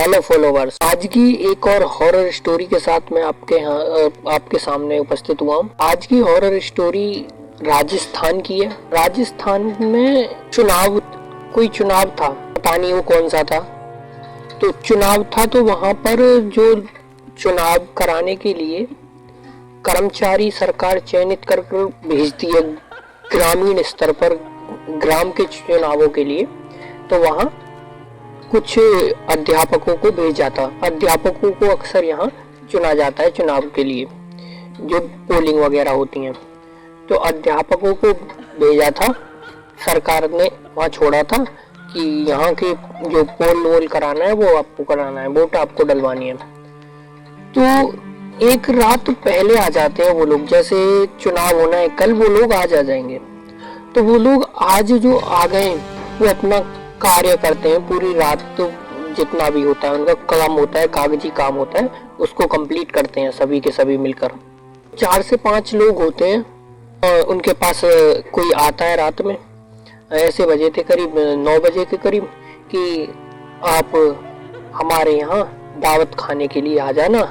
Hello followers, आज की एक और हॉरर स्टोरी के साथ मैं आपके सामने उपस्थित हुआ हूँ। आज की हॉरर स्टोरी राजस्थान की है। राजस्थान में कोई चुनाव था, पता नहीं वो कौन सा था। तो चुनाव था तो वहां पर जो चुनाव कराने के लिए कर्मचारी सरकार चयनित कर भेजती है ग्रामीण स्तर पर, ग्राम के चुनावों के लिए। तो वहां कुछ अध्यापकों को भेजा था। अध्यापकों को अक्सर यहाँ चुना जाता है चुनाव के लिए, जो पोलिंग वगैरह होती हैं। तो अध्यापकों को भेजा था, सरकार ने वहाँ छोड़ा था कि यहाँ के जो पोल वोल कराना है वो आपको कराना है, वोट आपको डलवानी है। तो एक रात पहले आ जाते हैं वो लोग, जैसे चुनाव होना है कल, वो लोग आज आ जाएंगे। तो वो लोग आज जो आ गए वो अपना कार्य करते हैं पूरी रात। तो जितना भी होता है उनका काम होता है, कागजी काम होता है, उसको कंप्लीट करते हैं सभी के सभी मिलकर। 4 से 5 लोग होते हैं और उनके पास कोई आता है रात में, ऐसे बजे थे करीब 9 बजे के करीब, कि आप हमारे यहाँ दावत खाने के लिए आ जाना।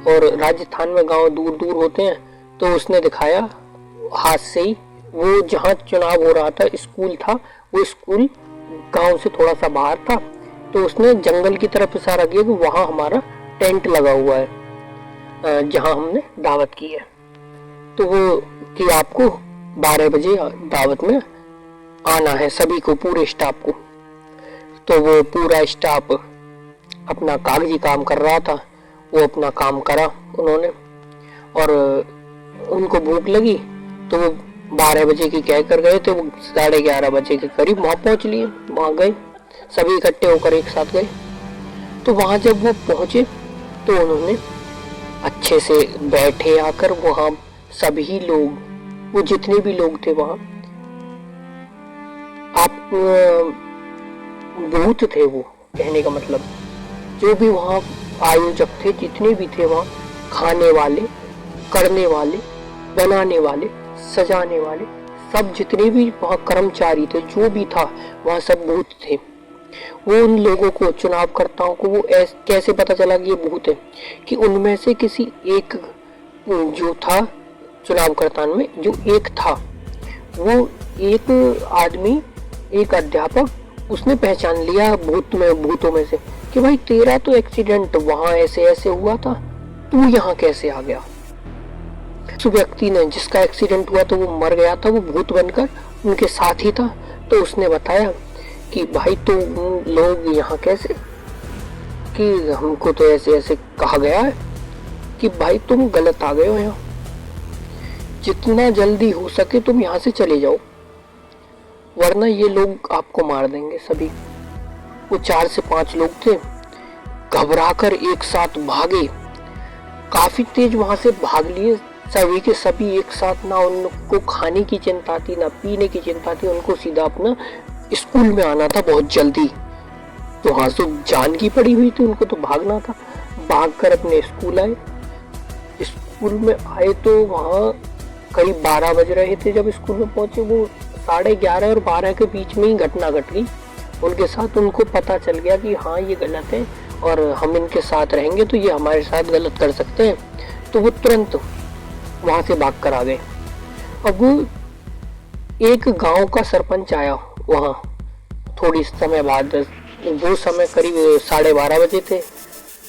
और राजस्थान में गांव दूर दूर होते हैं। तो उसने दिखाया हाथ से ही, वो जहाँ चुनाव हो रहा था स्कूल था, वो स्कूल गांव से थोड़ा सा बाहर था। तो उसने जंगल की तरफ इशारा किया कि वहां हमारा टेंट लगा हुआ है जहां हमने दावत की है। तो वो कि आपको 12 बजे दावत में आना है सभी को, पूरे स्टाफ को। तो वो पूरा स्टाफ अपना कागजी काम कर रहा था, वो अपना काम करा उन्होंने। और उनको भूख लगी तो वो 12 बजे की कह कर गए थे, वो 11:30 बजे के करीब वहां पहुंच लिए। वहां गए, सभी इकट्ठे होकर एक साथ गए। तो वहां जब वो पहुंचे तो उन्होंने अच्छे से बैठे आकर, वहां सभी लोग, वो जितने भी लोग थे वहां, आप भूत थे वो, कहने का मतलब जो भी वहां आयोजक थे, जितने भी थे वहां, खाने वाले, करने वाले, बनाने वाले, सजाने वाले, सब जितने भी वहाँ कर्मचारी थे, जो भी था वहाँ सब भूत थे। वो उन लोगों को, चुनावकर्ताओं को, वो कैसे पता चला कि ये भूत है, कि उनमें से किसी एक जो था चुनावकर्ता में, जो एक था, वो एक आदमी, एक अध्यापक, उसने पहचान लिया भूतों में से कि भाई तेरा तो एक्सीडेंट वहां ऐसे ऐसे हुआ था, तू यहाँ कैसे आ गया। उस व्यक्ति ने, जिसका एक्सीडेंट हुआ तो वो मर गया था, वो भूत बनकर उनके साथ ही था। तो उसने बताया कि भाई तुम लोग यहाँ कैसे, कि हमको तो ऐसे ऐसे कहा गया है कि भाई तुम गलत आ गए हो, यहाँ जितना जल्दी हो सके तुम यहाँ से चले जाओ, वरना ये लोग आपको मार देंगे सभी। वो 4 से 5 लोग थे, घबराकर एक साथ भागे, काफी तेज वहां से भाग लिए सभी के सभी एक साथ। ना उनको खाने की चिंता थी, ना पीने की चिंता थी, उनको सीधा अपना स्कूल में आना था बहुत जल्दी। तो हाँ, तो जान की पड़ी हुई थी, उनको तो भागना था। भागकर अपने स्कूल आए। स्कूल में आए तो वहाँ करीब 12 बज रहे थे जब स्कूल में पहुंचे। वो 11:30 और 12 के बीच में ही घटना घट गई उनके साथ। उनको पता चल गया कि हाँ ये गलत है और हम इनके साथ रहेंगे तो ये हमारे साथ गलत कर सकते हैं। तो वो तुरंत वहां से भाग कर आ गए। अब एक गांव का सरपंच आया वहां थोड़ी समय बाद। वो समय करीब 12:30 बजे थे,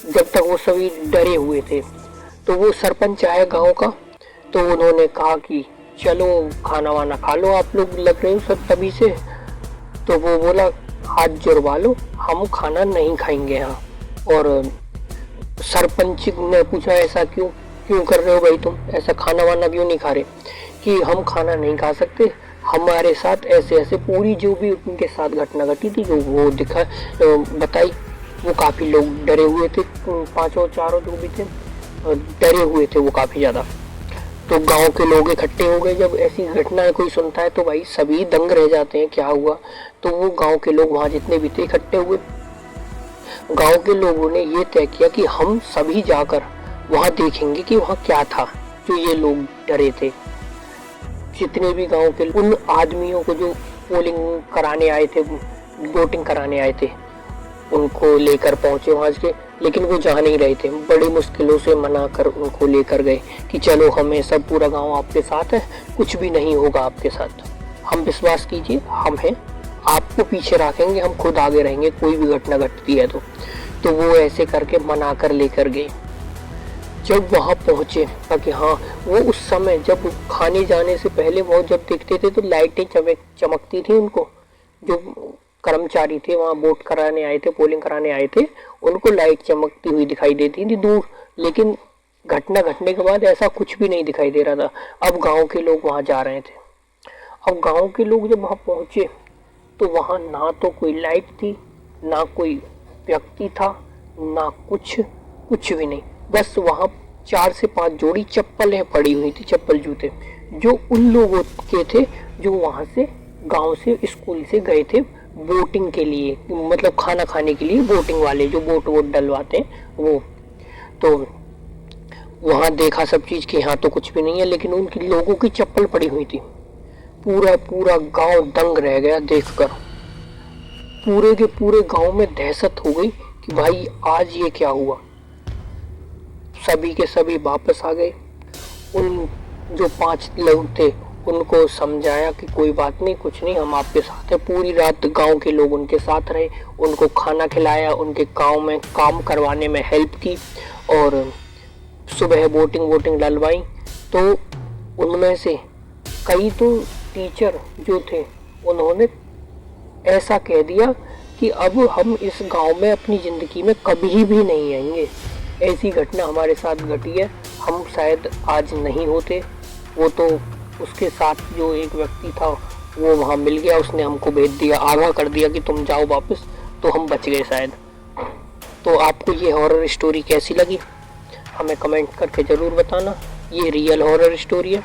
जब तक वो सभी डरे हुए थे। तो वो सरपंच आया गांव का। तो उन्होंने कहा कि चलो खाना वाना खा लो, आप लोग लग रहे हो सब तभी से। तो वो बोला हाथ जुड़वा लो, हम खाना नहीं खाएंगे यहाँ। और सरपंच ने पूछा ऐसा क्यों कर रहे हो भाई, तुम ऐसा खाना वाना क्यों नहीं खा रहे? कि हम खाना नहीं खा सकते, हमारे साथ ऐसे ऐसे, पूरी जो भी उनके साथ घटना घटी थी जो वो बताई। वो काफी लोग डरे हुए थे, 5 जो भी थे डरे हुए थे वो काफी ज्यादा। तो गांव के लोग इकट्ठे हो गए। जब ऐसी घटना कोई सुनता है तो भाई सभी दंग रह जाते हैं, क्या हुआ। तो वो गांव के लोग वहां जितने भी थे इकट्ठे हुए। गांव के लोगों ने ये तय किया कि हम सभी जाकर वहां देखेंगे कि वहां क्या था जो ये लोग डरे थे। जितने भी गांव के उन आदमियों को जो पोलिंग कराने आए थे, वोटिंग कराने आए थे, उनको लेकर पहुंचे वहाँ के, लेकिन वो जा नहीं रहे थे। बड़ी मुश्किलों से मना कर उनको लेकर गए कि चलो हमें सब पूरा गांव आपके साथ है, कुछ भी नहीं होगा आपके साथ, हम विश्वास कीजिए, हम हैं, आपको पीछे रखेंगे, हम खुद आगे रहेंगे कोई भी घटना घटती है तो वो ऐसे करके मना कर लेकर गए। जब वहाँ पहुँचे ताकि हाँ, वो उस समय जब खाने जाने से पहले वो जब देखते थे तो लाइटें चमकती थी उनको, जो कर्मचारी थे वहाँ वोट कराने आए थे, पोलिंग कराने आए थे, उनको लाइट चमकती हुई दिखाई देती थी दूर, लेकिन घटना घटने के बाद ऐसा कुछ भी नहीं दिखाई दे रहा था। अब गांव के लोग वहाँ जा रहे थे। अब गांव के लोग जब वहाँ पहुँचे तो वहाँ ना तो कोई लाइट थी, ना कोई व्यक्ति था, ना कुछ भी नहीं, बस वहाँ 4 से 5 जोड़ी चप्पलें पड़ी हुई थी, चप्पल जूते, जो उन लोगों के थे जो वहाँ से गांव से स्कूल से गए थे बोटिंग के लिए, मतलब खाना खाने के लिए, बोटिंग वाले जो बोट डलवाते हैं वो। तो वहाँ देखा सब चीज़ कि यहाँ तो कुछ भी नहीं है, लेकिन उनकी लोगों की चप्पल पड़ी हुई थी। पूरा गांव दंग रह गया देखकर। पूरे के पूरे गांव में दहशत हो गई कि भाई आज ये क्या हुआ। सभी के सभी वापस आ गए। उन जो 5 लोग थे उनको समझाया कि कोई बात नहीं, कुछ नहीं, हम आपके साथ हैं। पूरी रात गांव के लोग उनके साथ रहे, उनको खाना खिलाया, उनके गांव में काम करवाने में हेल्प की, और सुबह वोटिंग डलवाई। तो उनमें से कई तो टीचर जो थे उन्होंने ऐसा कह दिया कि अब हम इस गांव में अपनी ज़िंदगी में कभी भी नहीं आएंगे। ऐसी घटना हमारे साथ घटी है, हम शायद आज नहीं होते। वो तो उसके साथ जो एक व्यक्ति था वो वहाँ मिल गया, उसने हमको भेज दिया, आगाह कर दिया कि तुम जाओ वापस, तो हम बच गए शायद। तो आपको ये हॉरर स्टोरी कैसी लगी हमें कमेंट करके ज़रूर बताना। ये रियल हॉरर स्टोरी है,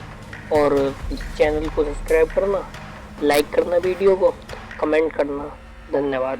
और चैनल को सब्सक्राइब करना, लाइक करना, वीडियो को कमेंट करना। धन्यवाद।